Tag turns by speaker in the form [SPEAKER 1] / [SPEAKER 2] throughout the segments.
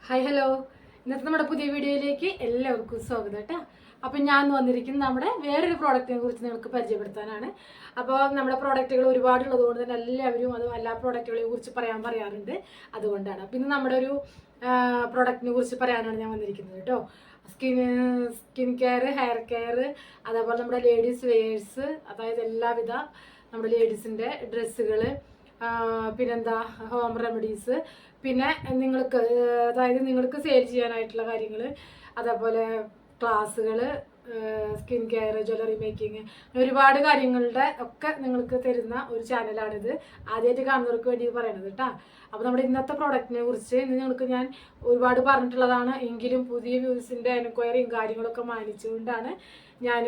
[SPEAKER 1] Hi hello, ഇന്നത്തെ നമ്മുടെ പുതിയ വീഡിയോയിലേക്ക് എല്ലാവർക്കും സ്വാഗതം കേട്ടോ. അപ്പം ഞാൻ വന്നിരിക്കുന്നത് നമ്മുടെ വേറൊരു പ്രോഡക്റ്റിനെ കുറിച്ച് നിങ്ങൾക്ക് പരിചയപ്പെടുത്താനാണ്. അപ്പോൾ നമ്മുടെ പ്രോഡക്റ്റുകൾ ഒരുപാടുള്ളത് കൊണ്ട് തന്നെ എല്ലാവരും അത് എല്ലാ പ്രോഡക്റ്റുകളെ കുറിച്ച് പറയാറുണ്ട്. അതുകൊണ്ടാണ് അപ്പം ഇന്ന് നമ്മുടെ ഒരു പ്രോഡക്റ്റിനെ കുറിച്ച് പറയാനാണ് ഞാൻ വന്നിരിക്കുന്നത് കേട്ടോ. സ്കിൻ കെയർ, ഹെയർ കെയർ, അതേപോലെ നമ്മുടെ ലേഡീസ് വെയേഴ്സ്, അതായത് എല്ലാവിധ നമ്മുടെ ലേഡീസിൻ്റെ ഡ്രസ്സുകൾ, പിന്നെന്താ ഹോം റെമഡീസ്, പിന്നെ അതായത് നിങ്ങൾക്ക് സെയിൽ ചെയ്യാനായിട്ടുള്ള കാര്യങ്ങൾ, അതേപോലെ ക്ലാസ്സുകൾ, സ്കിൻ കെയർ, ജ്വല്ലറി മേക്കിങ്, ഒരുപാട് കാര്യങ്ങളുടെ ഒക്കെ നിങ്ങൾക്ക് തരുന്ന ഒരു ചാനലാണിത്. ആദ്യമായിട്ട് കാണുന്നവർക്ക് വേണ്ടി പറയണത് കേട്ടോ. അപ്പോൾ നമ്മുടെ ഇന്നത്തെ പ്രോഡക്റ്റിനെ കുറിച്ച് ഇന്ന് നിങ്ങൾക്ക് ഞാൻ ഒരുപാട് പറഞ്ഞിട്ടുള്ളതാണ്. എങ്കിലും പുതിയ വ്യൂസിൻ്റെ എൻക്വയറിയും കാര്യങ്ങളൊക്കെ മാനിച്ചുകൊണ്ടാണ് ഞാൻ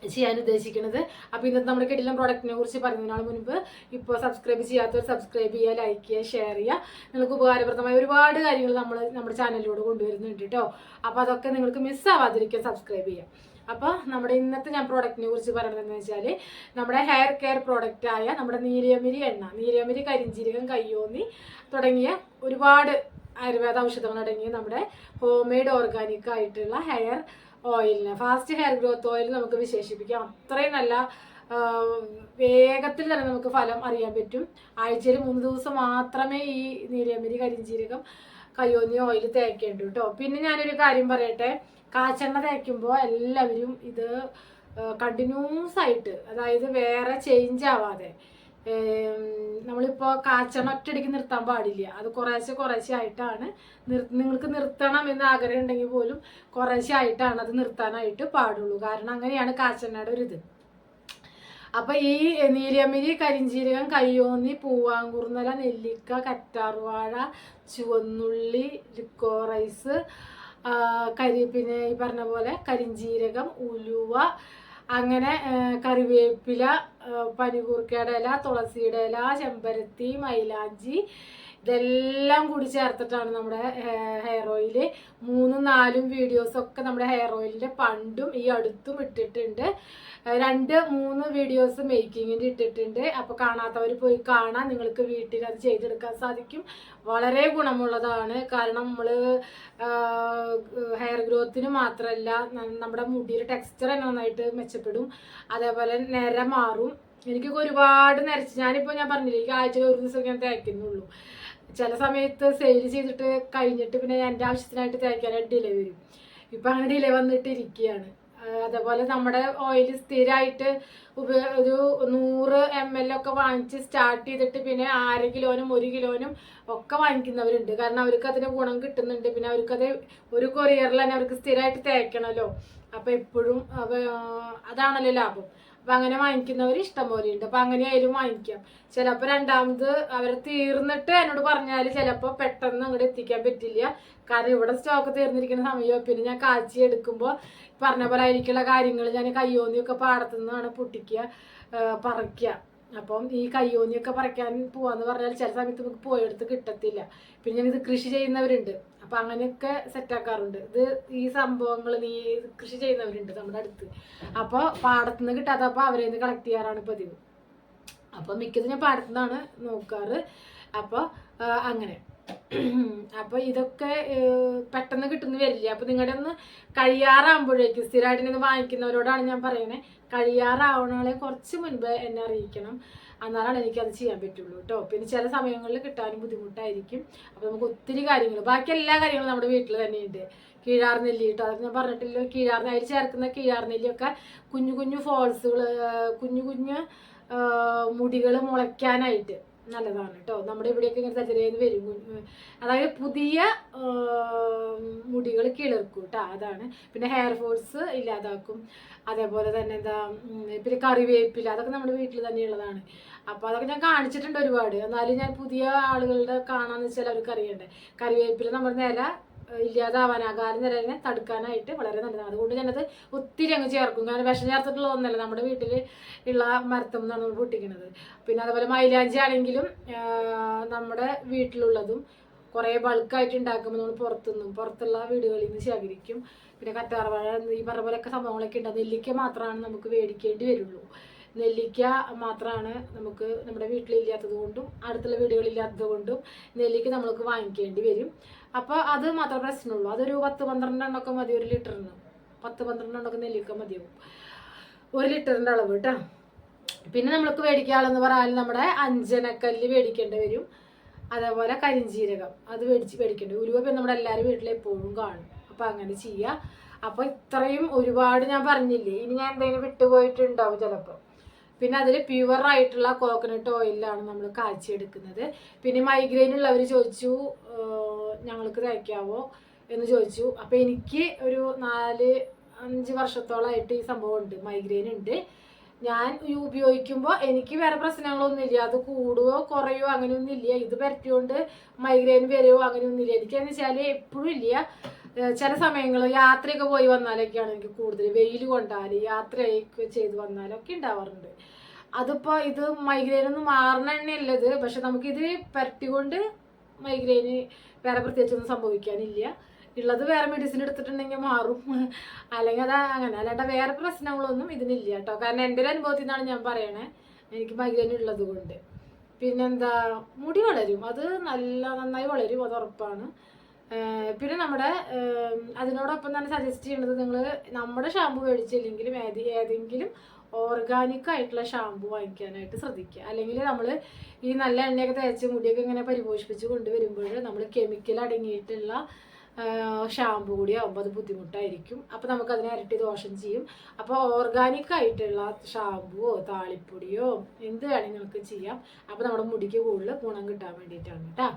[SPEAKER 1] ചെയ്യാൻ ഉദ്ദേശിക്കുന്നത്. അപ്പോൾ ഇന്നത്തെ നമ്മുടെ കിടിലൻ പ്രോഡക്റ്റിനെ കുറിച്ച് പറയുന്നതിനാണ് മുൻപ് ഇപ്പോൾ സബ്സ്ക്രൈബ് ചെയ്യാത്തവർ സബ്സ്ക്രൈബ് ചെയ്യുക, ലൈക്ക് ചെയ്യുക, ഷെയർ ചെയ്യുക. നിങ്ങൾക്ക് ഉപകാരപ്രദമായ ഒരുപാട് കാര്യങ്ങൾ നമ്മുടെ ചാനലിലൂടെ കൊണ്ടുവരുന്നുണ്ട് കേട്ടോ. അപ്പോൾ അതൊക്കെ നിങ്ങൾക്ക് മിസ്സാവാതിരിക്കാൻ സബ്സ്ക്രൈബ് ചെയ്യാം. അപ്പോൾ നമ്മുടെ ഇന്നത്തെ ഞാൻ പ്രോഡക്റ്റിനെ കുറിച്ച് പറയുന്നതെന്ന് വെച്ചാൽ നമ്മുടെ ഹെയർ കെയർ പ്രോഡക്റ്റായ നമ്മുടെ നീലയമരി എണ്ണ, നീലയമരി, കരിഞ്ജീരകം, കയ്യോന്നി തുടങ്ങിയ ഒരുപാട് ആയുർവേദ ഔഷധങ്ങൾ അടങ്ങിയ നമ്മുടെ ഹോം മെയ്ഡ് ഓർഗാനിക് ആയിട്ടുള്ള ഹെയർ ഓയിലിനെ ഫാസ്റ്റ് ഹെയർ ഗ്രോത്ത് ഓയിൽ നമുക്ക് വിശേഷിപ്പിക്കാം. അത്രയും നല്ല വേഗത്തിൽ തന്നെ നമുക്ക് ഫലം അറിയാൻ പറ്റും. ആഴ്ചയിൽ 3 ദിവസം മാത്രമേ ഈ നീലയമരി, കരിഞ്ജീരകം, കയ്യോന്നി ഓയിൽ തേക്കേണ്ടു കേട്ടോ. പിന്നെ ഞാനൊരു കാര്യം പറയട്ടെ, കാച്ചെണ്ണ തേക്കുമ്പോൾ എല്ലാവരും ഇത് കണ്ടിന്യൂസ് ആയിട്ട്, അതായത് വേറെ ചേഞ്ച് ആവാതെ, നമ്മളിപ്പോൾ കാച്ചെണ്ണ ഒറ്റയടിക്ക് നിർത്താൻ പാടില്ല. അത് കുറേശ്ശെ ആയിട്ടാണ് നിങ്ങൾക്ക് നിർത്തണം എന്ന് ആഗ്രഹം ഉണ്ടെങ്കിൽ പോലും കുറേശ്ശെ ആയിട്ടാണ് അത് നിർത്താനായിട്ട് പാടുള്ളൂ. കാരണം അങ്ങനെയാണ് കാച്ചെണ്ണയുടെ ഒരു ഇത്. അപ്പം ഈ നീലയമരി, കരിഞ്ജീരകം, കയ്യോന്നി, പൂവാങ്കുറുന്നല, നെല്ലിക്ക, കറ്റാർവാഴ, ചുവന്നുള്ളി, ലിക്കോറൈസ്, പിന്നെ ഈ പറഞ്ഞ പോലെ കരിഞ്ജീരകം, ഉലുവ, അങ്ങനെ കറിവേപ്പില, പനികൂർക്കയുടെ ഇല, തുളസിയുടെ ഇല, ചെമ്പരത്തി, മൈലാഞ്ചി, ഇതെല്ലാം കൂടി ചേർത്തിട്ടാണ് നമ്മുടെ ഹെയർ ഓയിൽ. 3-4 വീഡിയോസൊക്കെ നമ്മുടെ ഹെയർ ഓയിലിൻ്റെ പണ്ടും ഈ അടുത്തും ഇട്ടിട്ടുണ്ട്. 2-3 വീഡിയോസ് മേക്കിങ്ങിൻ്റെ ഇട്ടിട്ടുണ്ട്. അപ്പോൾ കാണാത്തവർ പോയി കാണാൻ, നിങ്ങൾക്ക് വീട്ടിൽ അത് ചെയ്തെടുക്കാൻ സാധിക്കും. വളരെ ഗുണമുള്ളതാണ്. കാരണം നമ്മൾ ഹെയർ ഗ്രോത്തിന് മാത്രമല്ല, നമ്മുടെ മുടിയുടെ ടെക്സ്ചർ നന്നായിട്ട് മെച്ചപ്പെടും. അതേപോലെ നിര മാറും. എനിക്കൊക്കെ ഒരുപാട് നരച്ച്, ഞാനിപ്പോൾ ഞാൻ പറഞ്ഞില്ലേ, എനിക്ക് ആഴ്ചയിൽ 1 ദിവസം ഞാൻ തേക്കുന്നുള്ളൂ. ചില സമയത്ത് സെയിൽ ചെയ്തിട്ട് കഴിഞ്ഞിട്ട് പിന്നെ എൻ്റെ ആവശ്യത്തിനായിട്ട് തേക്കാനായിട്ട് ഡിലേ വരും. ഇപ്പം അങ്ങനെ ഡിലേ വന്നിട്ട് ഇരിക്കുകയാണ്. അതേപോലെ നമ്മുടെ ഓയിൽ സ്ഥിരമായിട്ട് ഒരു 100 ml ഒക്കെ വാങ്ങിച്ച് സ്റ്റാർട്ട് ചെയ്തിട്ട് പിന്നെ 1/2 കിലോനും 1 കിലോനും ഒക്കെ വാങ്ങിക്കുന്നവരുണ്ട്. കാരണം അവർക്ക് അതിന് ഗുണം കിട്ടുന്നുണ്ട്. പിന്നെ അവർക്കത് ഒരു കൊറിയറിൽ തന്നെ അവർക്ക് സ്ഥിരമായിട്ട് തേക്കണമല്ലോ. അപ്പോൾ എപ്പോഴും അതാണല്ലോ ലാഭം. അപ്പം അങ്ങനെ വാങ്ങിക്കുന്നവർ ഇഷ്ടം പോലെ ഉണ്ട്. അപ്പം അങ്ങനെ ആയാലും വാങ്ങിക്കാം. ചിലപ്പോൾ രണ്ടാമത് അവർ തീർന്നിട്ട് എന്നോട് പറഞ്ഞാൽ ചിലപ്പോൾ പെട്ടെന്ന് അങ്ങോട്ട് എത്തിക്കാൻ പറ്റില്ല. കാരണം ഇവിടെ സ്റ്റോക്ക് തീർന്നിരിക്കുന്ന സമയം പിന്നെ ഞാൻ കാച്ചി എടുക്കുമ്പോൾ പറഞ്ഞ പോലെ ആയിരിക്കുള്ള കാര്യങ്ങൾ ഞാൻ കയ്യോന്നിയൊക്കെ പാടത്തുനിന്നാണ് പൊട്ടിക്കുക, പറിക്കുക. അപ്പം ഈ കയ്യോന്നിയൊക്കെ പറിക്കാൻ പോവാന്ന് പറഞ്ഞാൽ ചില സമയത്ത് നമുക്ക് പോയെടുത്ത് കിട്ടത്തില്ല. പിന്നെ ഞാനിത് കൃഷി ചെയ്യുന്നവരുണ്ട്. അപ്പം അങ്ങനെയൊക്കെ സെറ്റാക്കാറുണ്ട്. ഈ സംഭവങ്ങൾ കൃഷി ചെയ്യുന്നവരുണ്ട് നമ്മുടെ അടുത്ത്. അപ്പോൾ പാടത്തുനിന്ന് കിട്ടാത്തപ്പോൾ അവരെ നിന്ന് കളക്ട് ചെയ്യാറാണ് പതിവ്. അപ്പോൾ മിക്കതും ഞാൻ പാടത്തുനിന്നാണ് നോക്കാറ്. അപ്പോൾ അങ്ങനെ അപ്പോൾ ഇതൊക്കെ പെട്ടെന്ന് കിട്ടുന്ന വരില്ല. അപ്പോൾ നിങ്ങളുടെ ഒന്ന് കഴിയാറാകുമ്പോഴേക്കും, സ്ഥിരമായിട്ട് നിന്ന് വാങ്ങിക്കുന്നവരോടാണ് ഞാൻ പറയുന്നത്, കഴിയാറാവണങ്ങളെ കുറച്ച് മുൻപ് എന്നെ അറിയിക്കണം. എന്നാലാണ് എനിക്കത് ചെയ്യാൻ പറ്റുള്ളൂ കേട്ടോ. പിന്നെ ചില സമയങ്ങളിൽ കിട്ടാനും ബുദ്ധിമുട്ടായിരിക്കും. അപ്പോൾ നമുക്ക് ഒത്തിരി കാര്യങ്ങൾ, ബാക്കി എല്ലാ കാര്യങ്ങളും നമ്മുടെ വീട്ടിൽ തന്നെയുണ്ട്. കീഴാർനെല്ലി കേട്ടോ, അതൊക്കെ ഞാൻ പറഞ്ഞിട്ടില്ല. അതിൽ ചേർക്കുന്ന കീഴാർനെല്ലിയൊക്കെ കുഞ്ഞു ഫോൾസുകൾ, കുഞ്ഞു മുടികൾ മുളയ്ക്കാനായിട്ട് നല്ലതാണ് കേട്ടോ. നമ്മുടെ ഇവിടെയൊക്കെ ഇങ്ങനെ തലയിൽ വരും. അതായത് പുതിയ മുടികൾ കിളിർക്കും കേട്ടോ, അതാണ്. പിന്നെ ഹെയർ ഫോൾസ് ഇല്ലാതാക്കും. അതേപോലെ തന്നെ പിന്നെ കറിവേപ്പില, അതൊക്കെ നമ്മുടെ വീട്ടിൽ തന്നെയുള്ളതാണ്. അപ്പോൾ അതൊക്കെ ഞാൻ കാണിച്ചിട്ടുണ്ട് ഒരുപാട്. എന്നാലും ഞാൻ പുതിയ ആളുകളുടെ കാണാന്ന് വെച്ചാൽ അവർക്ക് അറിയണ്ടേ. കറിവേപ്പില നമ്മുടെ നിര ഇല്ലാതാവാൻ, കാലം നിരനെ തടുക്കാനായിട്ട് വളരെ നല്ലതാണ്. അതുകൊണ്ട് ഞാനത് ഒത്തിരി അങ്ങ് ചേർക്കും. കാരണം വിഷം ചേർത്തിട്ടുള്ള ഒന്നല്ല, നമ്മുടെ വീട്ടിൽ ഉള്ള മരത്തം എന്നാണ് നമ്മൾ പൊട്ടിക്കുന്നത്. പിന്നെ അതുപോലെ മൈലാഞ്ചി ആണെങ്കിലും നമ്മുടെ വീട്ടിലുള്ളതും കുറേ ബൾക്കായിട്ട് ഉണ്ടാക്കുമ്പോൾ നമ്മൾ പുറത്തുള്ള വീടുകളിൽ നിന്ന് ശേഖരിക്കും. പിന്നെ കറ്റാർവാഴ, ഈ പറഞ്ഞ പോലെയൊക്കെ സംഭവങ്ങളൊക്കെ ഉണ്ട്. നെല്ലിക്ക മാത്രമാണ് നമുക്ക് മേടിക്കേണ്ടി വരുള്ളൂ. നെല്ലിക്ക മാത്രമാണ് നമുക്ക് നമ്മുടെ വീട്ടിലില്ലാത്തത് കൊണ്ടും അടുത്തുള്ള വീടുകളില്ലാത്തത് കൊണ്ടും നെല്ലിക്ക നമ്മൾക്ക് വാങ്ങിക്കേണ്ടി വരും. അപ്പോൾ അത് മാത്രമേ പ്രശ്നമുള്ളൂ. അതൊരു 10-12 എണ്ണമൊക്കെ മതി ഒരു ലിറ്ററിന്. 10-12 എണ്ണമൊക്കെ നെല്ലിക്ക മതിയാവും ഒരു ലിറ്ററിൻ്റെ അളവ് കേട്ടോ. പിന്നെ നമ്മൾക്ക് മേടിക്കാളെന്ന് പറഞ്ഞാൽ നമ്മുടെ അഞ്ചനക്കല്ല് മേടിക്കേണ്ടി വരും. അതേപോലെ കരിഞ്ചീരകം അത് മേടിക്കേണ്ടി വരും. ഉലുവ പിന്നെ നമ്മുടെ എല്ലാവരും വീട്ടിലെപ്പോഴും കാണും. അപ്പോൾ അങ്ങനെ ചെയ്യുക. അപ്പോൾ ഇത്രയും ഒരുപാട് ഞാൻ പറഞ്ഞില്ലേ, ഇനി ഞാൻ എന്തെങ്കിലും വിട്ടുപോയിട്ടുണ്ടാവും ചിലപ്പോൾ. പിന്നെ അതിൽ പ്യുവറായിട്ടുള്ള കോക്കനട്ട് ഓയിലാണ് നമ്മൾ കാച്ചിയെടുക്കുന്നത്. പിന്നെ മൈഗ്രെയിൻ ഉള്ളവർ ചോദിച്ചു ഞങ്ങൾക്ക് തയ്ക്കാവോ എന്ന് ചോദിച്ചു. അപ്പോൾ എനിക്ക് ഒരു 4-5 വർഷത്തോളമായിട്ട് ഈ സംഭവം ഉണ്ട്, മൈഗ്രെയിൻ ഉണ്ട്. ഞാൻ ഉപയോഗിക്കുമ്പോൾ എനിക്ക് വേറെ പ്രശ്നങ്ങളൊന്നുമില്ല. അത് കൂടുകയോ കുറയോ അങ്ങനെയൊന്നും ഇല്ല. ഇത് പരട്ടിയോണ്ട് മൈഗ്രെയിൻ വരുമോ അങ്ങനെയൊന്നുമില്ല. എനിക്കെന്ന് വെച്ചാൽ എപ്പോഴും ഇല്ല. ചില സമയങ്ങൾ യാത്രയൊക്കെ പോയി വന്നാലൊക്കെയാണ് എനിക്ക് കൂടുതൽ, വെയിൽ കൊണ്ടാൽ യാത്രയൊക്കെ ചെയ്ത് വന്നാലൊക്കെ ഉണ്ടാവാറുണ്ട്. അതിപ്പോൾ ഇത് മൈഗ്രെയിനൊന്നും മാറണ തന്നെയുള്ളത്. പക്ഷെ നമുക്കിത് പരട്ടിക്കൊണ്ട് മൈഗ്രെയിന് വേറെ പ്രത്യേകിച്ചൊന്നും സംഭവിക്കാനില്ല. ഉള്ളത് വേറെ മെഡിസിൻ എടുത്തിട്ടുണ്ടെങ്കിൽ മാറും, അല്ലെങ്കിൽ അത് അങ്ങനെ. അല്ലാണ്ട് വേറെ പ്രശ്നങ്ങളൊന്നും ഇതിനില്ല കേട്ടോ. കാരണം എൻ്റെ ഒരു അനുഭവത്തിൽ നിന്നാണ് ഞാൻ പറയണേ, എനിക്ക് മൈഗ്രെയിൻ ഉള്ളത് കൊണ്ട്. പിന്നെന്താ, മുടി വളരും, അത് നന്നായി വളരും, അത് ഉറപ്പാണ്. പിന്നെ നമ്മുടെ അതിനോടൊപ്പം തന്നെ സജസ്റ്റ് ചെയ്യുന്നത്, നിങ്ങൾ നമ്മുടെ ഷാമ്പു മേടിച്ചില്ലെങ്കിലും ഏതെങ്കിലും ഓർഗാനിക് ആയിട്ടുള്ള ഷാമ്പു വാങ്ങിക്കാനായിട്ട് ശ്രദ്ധിക്കുക. അല്ലെങ്കിൽ നമ്മൾ ഈ നല്ല എണ്ണയൊക്കെ തേച്ച് മുടിയൊക്കെ ഇങ്ങനെ പരിപോഷിപ്പിച്ച് കൊണ്ടുവരുമ്പോൾ നമ്മൾ കെമിക്കൽ അടങ്ങിയിട്ടുള്ള ഷാമ്പു കൂടി ആകുമ്പോൾ അത് ബുദ്ധിമുട്ടായിരിക്കും. അപ്പോൾ നമുക്കതിനെ ഇരട്ടി ദോഷം ചെയ്യും. അപ്പോൾ ഓർഗാനിക് ആയിട്ടുള്ള ഷാമ്പുവോ താളിപ്പൊടിയോ എന്ത് വേണമെങ്കിൽ നിങ്ങൾക്ക് ചെയ്യാം. അപ്പോൾ നമ്മുടെ മുടിക്ക് കൂടുതൽ ഗുണം കിട്ടാൻ വേണ്ടിയിട്ടാണ് കേട്ടോ.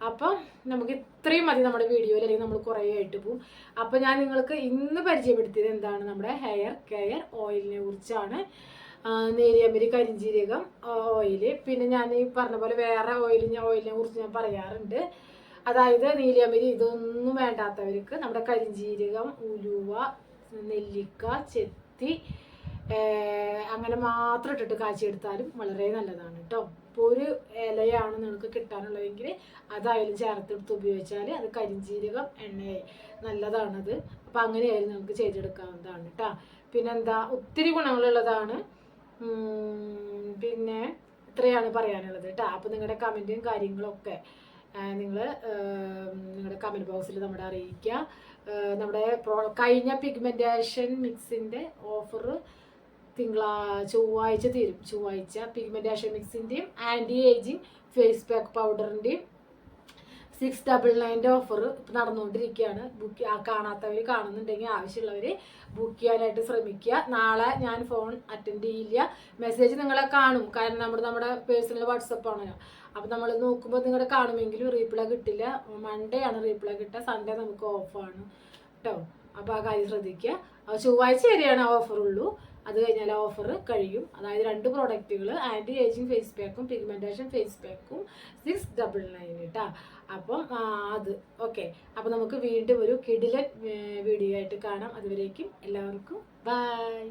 [SPEAKER 1] അപ്പം നമുക്ക് ഇത്രയും മതി നമ്മുടെ വീഡിയോയിൽ, അല്ലെങ്കിൽ നമ്മൾ കുറേ ആയിട്ട് പോവും. അപ്പോൾ ഞാൻ നിങ്ങൾക്ക് ഇന്ന് പരിചയപ്പെടുത്തിയത് എന്താണ്, നമ്മുടെ ഹെയർ കെയർ ഓയിലിനെ കുറിച്ചാണ്. നേരിയമ്പരി കരിഞ്ചീരകം ഓയിൽ. പിന്നെ ഞാൻ ഈ പറഞ്ഞ പോലെ വേറെ ഓയിലിനെ കുറിച്ച് ഞാൻ പറയാറുണ്ട്. അതായത് നീലിയമ്പരി ഇതൊന്നും വേണ്ടാത്തവർക്ക് നമ്മുടെ കരിഞ്ചീരകം, ഉലുവ, നെല്ലിക്ക, ചെത്തി അങ്ങനെ മാത്രം ഇട്ടിട്ട് കാച്ചിയെടുത്താലും വളരെ നല്ലതാണ് കേട്ടോ. ഇപ്പോൾ ഒരു ഇലയാണ് നിങ്ങൾക്ക് കിട്ടാനുള്ളതെങ്കിൽ അതായാലും ചേർത്തെടുത്ത് ഉപയോഗിച്ചാൽ അത് കരിഞ്ചീരകം എണ്ണയായി നല്ലതാണത്. അപ്പോൾ അങ്ങനെയായാലും നമുക്ക് ചെയ്തെടുക്കാവുന്നതാണ് കേട്ടോ. പിന്നെന്താ, ഒത്തിരി ഗുണങ്ങളുള്ളതാണ്. പിന്നെ ഇത്രയാണ് പറയാനുള്ളത് കേട്ടോ. അപ്പോൾ നിങ്ങളുടെ കമൻറ്റും കാര്യങ്ങളൊക്കെ നിങ്ങൾ നിങ്ങളുടെ കമൻറ്റ് ബോക്സിൽ നമ്മുടെ അറിയിക്കുക. നമ്മുടെ കഴിഞ്ഞ പിഗ്മെൻറ്റേഷൻ മിക്സിൻ്റെ ഓഫർ ചൊവ്വാഴ്ച തീരും. ചൊവ്വാഴ്ച പിഗ്മെൻറ്റേഷൻ മിക്സിൻ്റെയും ആൻറ്റി ഏജിങ് ഫേസ് പാക്ക് പൗഡറിൻ്റെയും 699 ഓഫർ ഇപ്പം നടന്നുകൊണ്ടിരിക്കുകയാണ്. കാണാത്തവർ കാണുന്നുണ്ടെങ്കിൽ ആവശ്യമുള്ളവർ ബുക്ക് ചെയ്യാനായിട്ട് ശ്രമിക്കുക. നാളെ ഞാൻ ഫോൺ അറ്റൻഡ് ചെയ്യില്ല, മെസ്സേജ് നിങ്ങളെ കാണും. കാരണം നമ്മുടെ പേഴ്സണൽ വാട്സപ്പാണല്ലോ. അപ്പോൾ നമ്മൾ നോക്കുമ്പോൾ നിങ്ങളുടെ കാണുമെങ്കിലും റീപ്ലൈ കിട്ടില്ല. മൺഡേ ആണ് റീപ്ലൈ കിട്ടുക, സൺഡേ നമുക്ക് ഓഫാണ് കേട്ടോ. അപ്പോൾ ആ കാര്യം ശ്രദ്ധിക്കുക. ചൊവ്വാഴ്ച വരെയാണ് ഓഫറുള്ളൂ, അത് കഴിഞ്ഞാൽ ഓഫർ കഴിയും. അതായത് 2 പ്രോഡക്റ്റുകൾ, ആൻറ്റി ഏജിങ് ഫേസ് പാക്കും പിഗ്മെൻറ്റേഷൻ ഫേസ് പാക്കും 699 കേട്ടോ. അപ്പം അത് ഓക്കെ. അപ്പോൾ നമുക്ക് വീണ്ടും ഒരു കിടിലൻ വീഡിയോ ആയിട്ട് കാണാം. അതുവരേക്കും എല്ലാവർക്കും ബൈ.